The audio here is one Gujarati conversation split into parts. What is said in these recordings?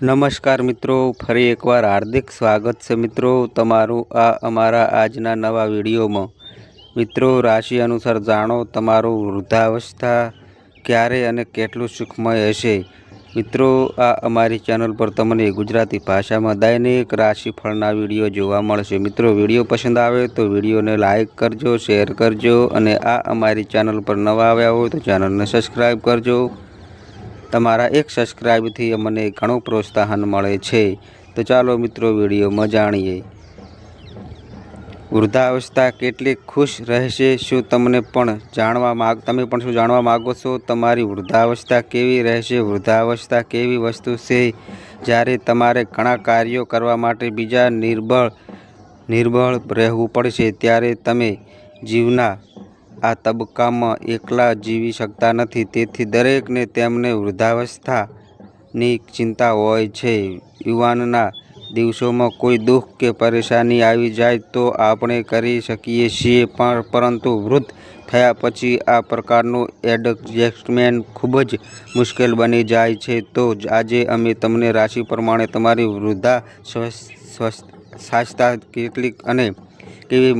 નમસ્કાર મિત્રો, ફરી એકવાર હાર્દિક સ્વાગત છે મિત્રો તમારું આ અમારા આજના નવા વિડીયોમાં। મિત્રો, રાશિ અનુસાર જાણો તમારું વૃદ્ધાવસ્થા ક્યારે અને કેટલું સુખમય હશે। મિત્રો, આ અમારી ચેનલ પર તમને ગુજરાતી ભાષામાં દૈનિક રાશિફળના વિડીયો જોવા મળશે। મિત્રો, વિડીયો પસંદ આવે તો વિડીયોને લાઇક કરજો, શેર કરજો અને આ અમારી ચેનલ પર નવા આવ્યા હોય તો ચેનલને સબસ્ક્રાઈબ કરજો। તમારા એક સબસ્ક્રાઈબથી અમને ઘણું પ્રોત્સાહન મળે છે। તો ચાલો મિત્રો વિડીયોમાં જાણીએ। વૃદ્ધાવસ્થા કેટલી ખુશ રહેશે? શું તમે પણ જાણવા માગો છો તમારી વૃદ્ધાવસ્થા કેવી રહેશે? વૃદ્ધાવસ્થા કેવી વસ્તુ છે જ્યારે તમારે ઘણા કાર્યો કરવા માટે બીજા નિર્બળ રહેવું પડશે, ત્યારે તમે જીવના આ તબક્કામાં એકલા જીવી શકતા નથી। તેથી દરેકને તેમને વૃદ્ધાવસ્થાની ચિંતા હોય છે। યુવાનના દિવસોમાં કોઈ દુઃખ કે પરેશાની આવી જાય તો આપણે કરી શકીએ છીએ, પરંતુ વૃદ્ધ થયા પછી આ પ્રકારનું એડજસ્ટમેન્ટ ખૂબ જ મુશ્કેલ બની જાય છે। તો આજે અમે તમને રાશિ પ્રમાણે તમારી વૃદ્ધાવસ્થા કેટલી અને કેવી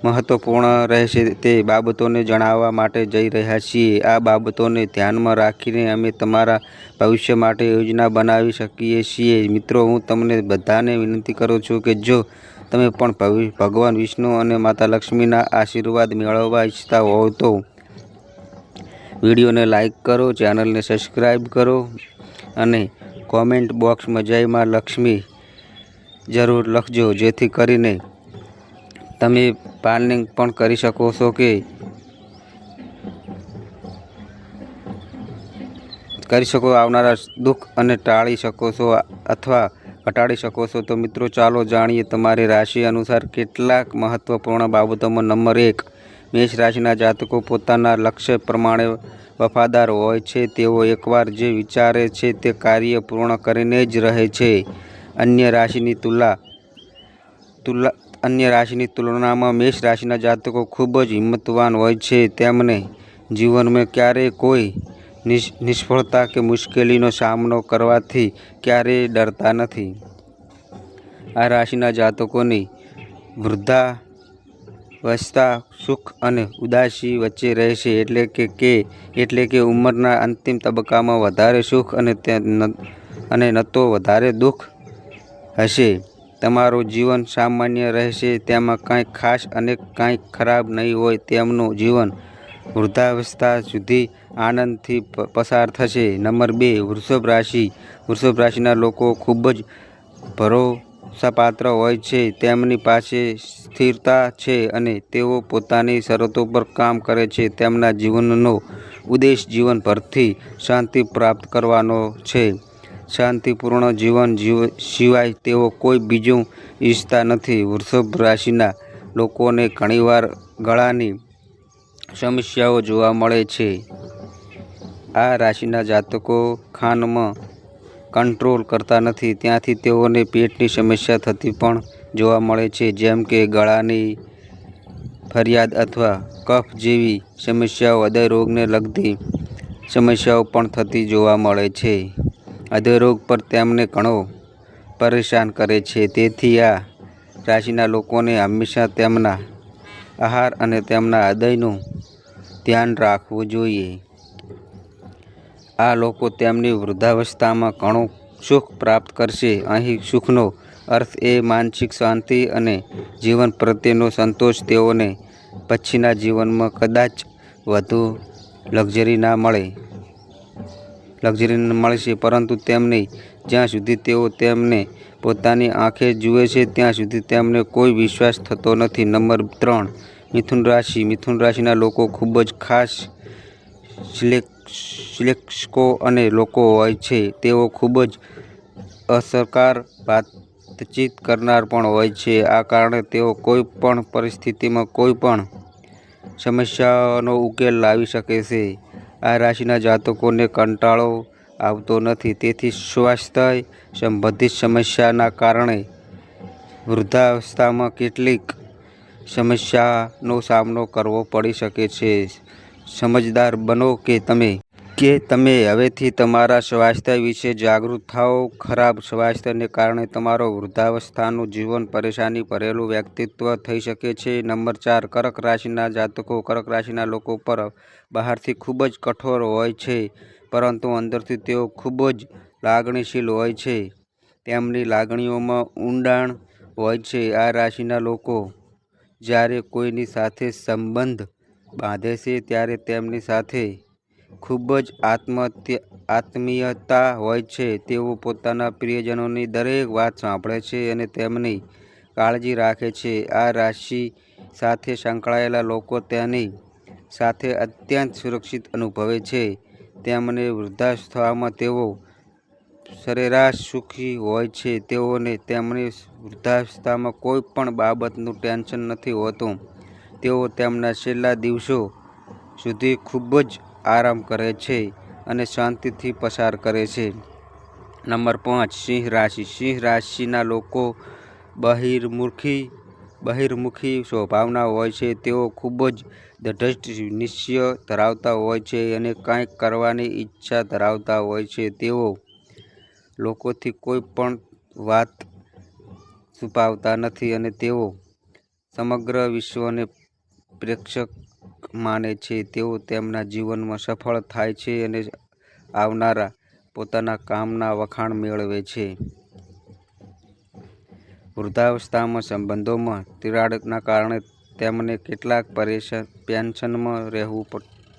મહત્વપૂર્ણ રહેશે તે બાબતોને જણાવવા માટે જઈ રહ્યા છીએ। આ બાબતોને ધ્યાનમાં રાખીને અમે તમારા ભવિષ્ય માટે યોજના બનાવી શકીએ છીએ। મિત્રો, હું તમને બધાને વિનંતી કરું છું કે જો તમે પણ ભગવાન વિષ્ણુ અને માતા લક્ષ્મીના આશીર્વાદ મેળવવા ઈચ્છતા હોવ તો વિડીયોને લાઇક કરો, ચેનલને સબસ્ક્રાઈબ કરો અને કોમેન્ટ બોક્સમાં જય મા લક્ષ્મી જરૂર લખજો, જેથી કરીને તમે પ્લાનિંગ પણ કરી શકો છો આવનારા દુઃખ અને ટાળી શકો છો અથવા ઘટાડી શકો છો। તો મિત્રો, ચાલો જાણીએ તમારી રાશિ અનુસાર કેટલાક મહત્વપૂર્ણ બાબતોમાં। નંબર 1, મેષ રાશિના જાતકો પોતાના લક્ષ્ય પ્રમાણે વફાદાર હોય છે। તેઓ એકવાર જે વિચારે છે તે કાર્ય પૂર્ણ કરીને જ રહે છે। અન્ય રાશિની તુલનામાં મેષ રાશિના જાતકો ખૂબ જ હિંમતવાન હોય છે। તેમને જીવનમાં ક્યારેય કોઈ નિષ્ફળતા કે મુશ્કેલીનો સામનો કરવાથી ક્યારેય ડરતા નથી। આ રાશિના જાતકોની વૃદ્ધાવસ્થા સુખ અને ઉદાસી વચ્ચે રહેશે, એટલે કે ઉંમરના અંતિમ તબક્કામાં વધારે સુખ અને ન તો વધારે દુઃખ હશે। તમારું જીવન સામાન્ય રહેશે, તેમાં કાંઈ ખાસ અને કાંઈ ખરાબ નહીં હોય। તેમનું જીવન વૃદ્ધાવસ્થા સુધી આનંદથી પસાર થશે। નંબર 2, વૃષભ રાશિ। વૃષભ રાશિના લોકો ખૂબ જ ભરોસાપાત્ર હોય છે। તેમની પાસે સ્થિરતા છે અને તેઓ પોતાની શરતો પર કામ કરે છે। તેમના જીવનનો ઉદ્દેશ જીવનભરથી શાંતિ પ્રાપ્ત કરવાનો છે। શાંતિપૂર્ણ જીવન સિવાય તેઓ કોઈ બીજું ઈચ્છતા નથી। વૃષભ રાશિના લોકોને ઘણીવાર ગળાની સમસ્યાઓ જોવા મળે છે। આ રાશિના જાતકો ખાનમાં કંટ્રોલ કરતા નથી, ત્યાંથી તેઓને પેટની સમસ્યા થતી પણ જોવા મળે છે, જેમ કે ગળાની ફરિયાદ અથવા કફ જેવી સમસ્યાઓ। હૃદયરોગને લગતી સમસ્યાઓ પણ થતી જોવા મળે છે। હૃદયરોગ પર તેમને ઘણો પરેશાન કરે છે। તેથી આ રાશિના લોકોને હંમેશા તેમના આહાર અને તેમના હૃદયનું ધ્યાન રાખવું જોઈએ। આ લોકો તેમની વૃદ્ધાવસ્થામાં ઘણું સુખ પ્રાપ્ત કરશે। અહીં સુખનો અર્થ એ માનસિક શાંતિ અને જીવન પ્રત્યેનો સંતોષ। તેઓને પછીના જીવનમાં કદાચ વધુ લક્ઝરી મળશે, પરંતુ જ્યાં સુધી તેઓ તેમને પોતાની આંખે જુએ છે ત્યાં સુધી તેમને કોઈ વિશ્વાસ થતો નથી। નંબર 3, મિથુન રાશિ। મિથુન રાશિના લોકો ખૂબ જ ખાસ શ્લેષકો અને લોકો હોય છે। તેઓ ખૂબ જ અસરકાર વાતચીત કરનાર પણ હોય છે। આ કારણે તેઓ કોઈ પણ પરિસ્થિતિમાં કોઈ પણ સમસ્યાનો ઉકેલ લાવી શકે છે। આ રાશિના જાતકોને કંટાળો આવતો નથી, તેથી સ્વાસ્થ્ય સંબંધિત સમસ્યાના કારણે વૃદ્ધાવસ્થામાં કેટલીક સમસ્યાનો સામનો કરવો પડી શકે છે। સમજદાર બનો કે તમે કે તમે હવેથી તમારા સ્વાસ્થ્ય વિશે જાગૃત થાઓ. ખરાબ સ્વાસ્થ્યને કારણે તમારો વૃદ્ધાવસ્થાનું જીવન પરેશાની ભરેલું વ્યક્તિત્વ થઈ શકે છે. નંબર 4, કર્ક રાશિના જાતકો. કર્ક રાશિના લોકો પર બહારથી ખૂબ જ કઠોર હોય છે, પરંતુ અંદરથી તેઓ ખૂબ જ લાગણીશીલ હોય છે. તેમની લાગણીઓમાં ઊંડાણ હોય છે. આ રાશિના લોકો જ્યારે કોઈની સાથે સંબંધ બાંધે છે ત્યારે તેમની સાથે ખૂબ જ આત્મીયતા હોય છે. તેઓ પોતાના પ્રિયજનોની દરેક વાત સાંભળે છે અને તેમની કાળજી રાખે છે. આ રાશિ સાથે સંકળાયેલા લોકો તેની સાથે અત્યંત સુરક્ષિત અનુભવે છે. તેમને વૃદ્ધાવસ્થામાં તેઓ સરેરાશ સુખી હોય છે. તેઓને તેમની વૃદ્ધાવસ્થામાં કોઈ પણ બાબતનું ટેન્શન નથી હોતું. તેઓ તેમના છેલ્લા દિવસો સુધી ખૂબ જ આરામ કરે છે અને શાંતિથી પસાર કરે છે. નંબર 5, સિંહ રાશિ. સિંહ રાશિના લોકો બહિર્મુખી સ્વભાવના હોય છે. તેઓ ખૂબ જ દ્રઢ નિશ્ચય ધરાવતા હોય છે અને કંઈક કરવાની ઈચ્છા ધરાવતા હોય છે. તેઓ લોકોથી કોઈ પણ વાત છુપાવતા નથી અને તેઓ સમગ્ર વિશ્વને પ્રેક્ષક માને છે. તેઓ તેમના જીવનમાં સફળ થાય છે અને આવનારા પોતાના કામના વખાણ મેળવે છે. વૃદ્ધાવસ્થામાં સંબંધોમાં તિરાડના કારણે તેમને કેટલાક પેન્શનમાં રહેવું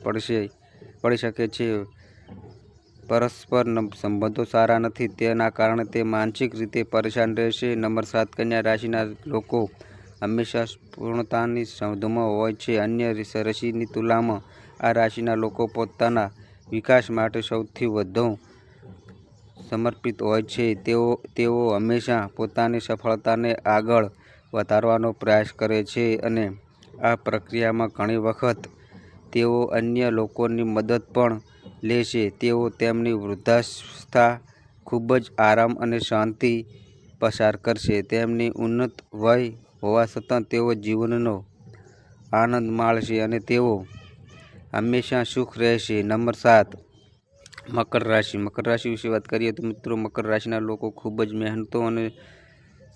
પડી શકે છે. પરસ્પર સંબંધો સારા નથી, તેના કારણે તે માનસિક રીતે પરેશાન રહેશે. નંબર 7, કન્યા રાશિના લોકો હંમેશા પૂર્ણતાની શોધમાં હોય છે. અન્ય રાશિની તુલનામાં આ રાશિના લોકો પોતાના વિકાસ માટે સૌથી વધુ સમર્પિત હોય છે. તેઓ હંમેશા પોતાની સફળતાને આગળ વધારવાનો પ્રયાસ કરે છે અને આ પ્રક્રિયામાં ઘણી વખત તેઓ અન્ય લોકોની મદદ પણ લે છે. તેઓ તેમની વૃદ્ધાવસ્થા ખૂબ જ આરામ અને શાંતિ પસાર કરશે. તેમની ઉન્નત વય હોવા છતાં તેઓ જીવનનો આનંદ માણશે અને તેઓ હંમેશા સુખ રહેશે. નંબર 7, મકર રાશિ. મકર રાશિ વિશે વાત કરીએ તો મિત્રો, મકર રાશિના લોકો ખૂબ જ મહેનતુ અને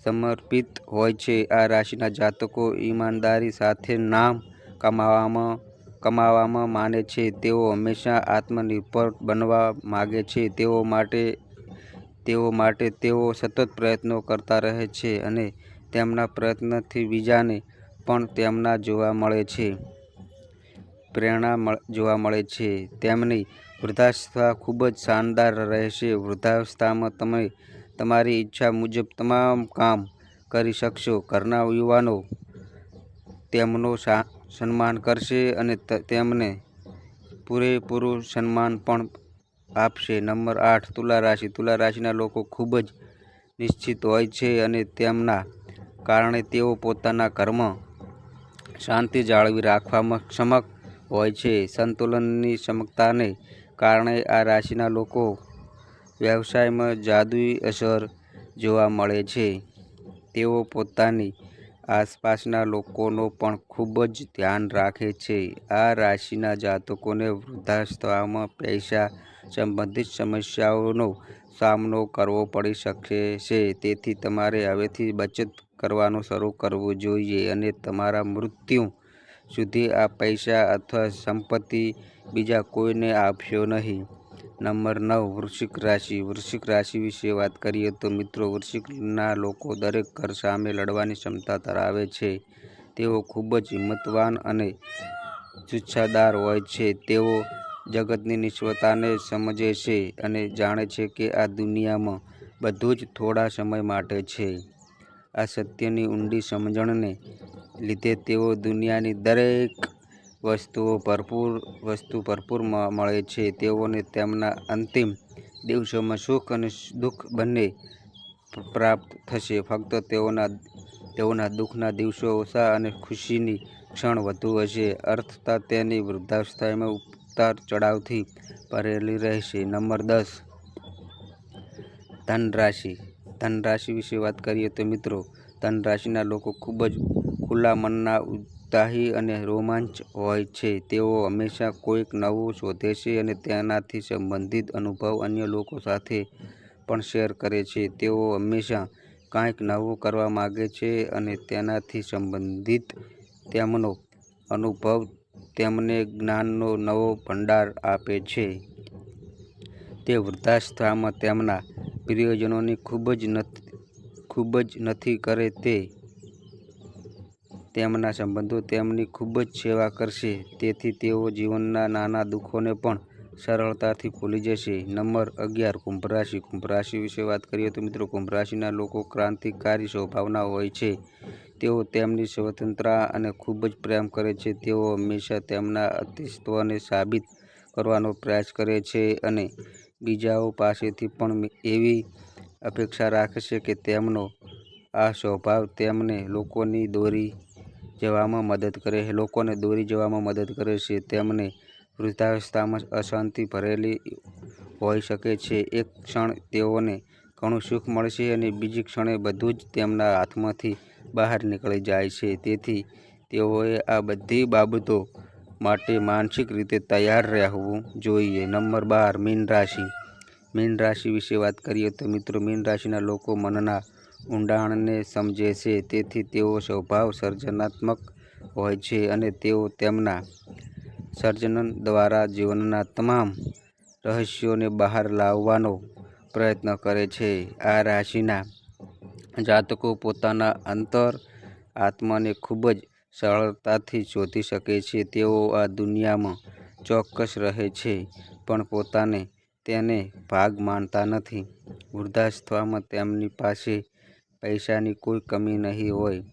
સમર્પિત હોય છે. આ રાશિના જાતકો ઈમાનદારી સાથે નામ કમાવામાં માને છે. તેઓ હંમેશા આત્મનિર્ભર બનવા માગે છે. તેઓ માટે તેઓ સતત પ્રયત્નો કરતા રહે છે અને તેમના પ્રયત્નથી બીજાને પણ પ્રેરણા જોવા મળે છે. તેમની વૃદ્ધાવસ્થા ખૂબ જ શાનદાર રહેશે. વૃદ્ધાવસ્થામાં તમે તમારી ઈચ્છા મુજબ તમામ કામ કરી શકશો. ઘરના યુવાનો તેમનો સન્માન કરશે અને તેમને પૂરેપૂરું સન્માન પણ આપશે. નંબર 8, તુલા રાશિ. તુલા રાશિના લોકો ખૂબ જ નિશ્ચિત હોય છે અને તેમના કારણે તેઓ પોતાના ઘરમાં શાંતિ જાળવી રાખવામાં સક્ષમ હોય છે. સંતુલનની સમસ્યાને કારણે આ રાશિના લોકો વ્યવસાયમાં જાદુઈ અસર જોવા મળે છે. તેઓ પોતાની આસપાસના લોકોનો પણ ખૂબ જ ધ્યાન રાખે છે. આ રાશિના જાતકોને વૃદ્ધાવસ્થામાં પૈસા સંબંધિત સમસ્યાઓનો સામનો કરવો પડી શકે છે. તેથી તમારે હવેથી બચત કરવાનું શરૂ કરવું જોઈએ અને તમારા મૃત્યુ સુધી આ પૈસા અથવા સંપત્તિ બીજા કોઈને આપશો નહીં. નંબર 9, વૃશ્ચિક રાશિ. વૃશ્ચિક રાશિ વિશે વાત કરીએ તો મિત્રો, વૃશ્ચિકના લોકો દરેક ઘર સામે લડવાની ક્ષમતા ધરાવે છે. તેઓ ખૂબ જ હિંમતવાન અને જુસ્સાદાર હોય છે. તેઓ જગતની નિષ્ફળતાને સમજે છે અને જાણે છે કે આ દુનિયામાં બધું જ થોડા સમય માટે છે. આ સત્યની ઊંડી સમજણને લીધે તેઓ દુનિયાની દરેક વસ્તુ ભરપૂર મળે છે. તેઓને તેમના અંતિમ દિવસોમાં સુખ અને દુઃખ બંને પ્રાપ્ત થશે. ફક્ત તેઓના દુઃખના દિવસો ઓછા અને ખુશીની ક્ષણ વધુ હશે. અર્થતઃ તેની વૃદ્ધાવસ્થામાં ઉતાર ચઢાવથી ભરેલી રહેશે. નંબર 10, ધન રાશિ. ધન રાશિ વિશે વાત કરીએ તો મિત્રો, ધન રાશિના લોકો ખૂબ જ ખુલ્લા મનના ઉત્સાહી અને રોમાંચ હોય છે. તેઓ હંમેશા કોઈક નવું શોધે છે અને તેનાથી સંબંધિત અનુભવ અન્ય લોકો સાથે પણ શેર કરે છે. તેઓ હંમેશા કંઈક નવું કરવા માંગે છે અને તેનાથી સંબંધિત તેમનો અનુભવ તેમને જ્ઞાનનો નવો ભંડાર આપે છે. તે વૃદ્ધાવસ્થામાં તેમના પ્રિયજનોની ખૂબ જ નથી કરે તે તેમના સંબંધો તેમની ખૂબ જ સેવા કરશે. તેથી તેઓ જીવનના નાના દુઃખોને પણ સરળતાથી ભૂલી જશે. નંબર 11 કુંભ રાશિ. કુંભ રાશિ વિશે વાત કરીએ તો મિત્રો, કુંભ રાશિના લોકો ક્રાંતિકારી સ્વભાવના હોય છે. તેઓ તેમની સ્વતંત્રતા અને ખૂબ જ પ્રેમ કરે છે. તેઓ હંમેશા તેમના અસ્તિત્વને સાબિત કરવાનો પ્રયાસ કરે છે અને બીજાઓ પાસેથી પણ એવી અપેક્ષા રાખે છે કે તેમનો આ સ્વભાવ તેમને લોકોને દોરી જવામાં મદદ કરે છે. તેમને વૃદ્ધાવસ્થામાં અશાંતિ ભરેલી હોઈ શકે છે. એક ક્ષણ તેઓને ઘણું સુખ મળશે અને બીજી ક્ષણે બધું જ તેમના હાથમાંથી બહાર નીકળી જાય છે. તેથી તેઓએ આ બધી બાબતો માટે માનસિક રીતે તૈયાર રહેવું જોઈએ. નંબર 12 મીન રાશિ. મીન રાશિ વિશે વાત કરીએ તો મિત્રો, મીન રાશિના લોકો મનના ઊંડાણને સમજે છે. તેથી તેઓ સ્વભાવ સર્જનાત્મક હોય છે અને તેઓ તેમના સર્જન દ્વારા જીવનના તમામ રહસ્યોને બહાર લાવવાનો પ્રયત્ન કરે છે. આ રાશિના જાતકો પોતાના અંતર આત્માને ખૂબ જ સરળતાથી શોધી શકે છે. તેઓ આ દુનિયામાં ચોક્કસ રહે છે પણ પોતાને તેને ભાગ માનતા નથી. વૃદ્ધાવસ્થામાં તેમની પાસે પૈસાની કોઈ કમી નહીં હોય.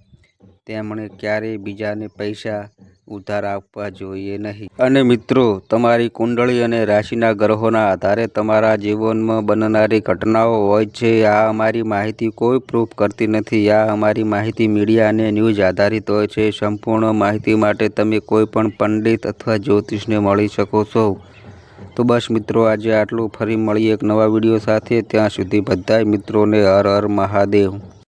તેમણે ક્યારેય બીજાને પૈસા ઉધાર આપવા જોઈએ નહીં. અને મિત્રો, તમારી કુંડળી અને રાશિના ગ્રહોના આધારે તમારા જીવનમાં બનનારી ઘટનાઓ હોય છે. આ અમારી માહિતી કોઈ પ્રૂફ કરતી નથી. આ અમારી માહિતી મીડિયા અને ન્યૂઝ આધારિત હોય છે. સંપૂર્ણ માહિતી માટે તમે કોઈ પણ પંડિત અથવા જ્યોતિષને મળી શકો છો. તો બસ મિત્રો, આજે આટલું. ફરી મળીએ એક નવા વિડીયો સાથે. ત્યાં સુધી બધાય મિત્રોને હર હર મહાદેવ.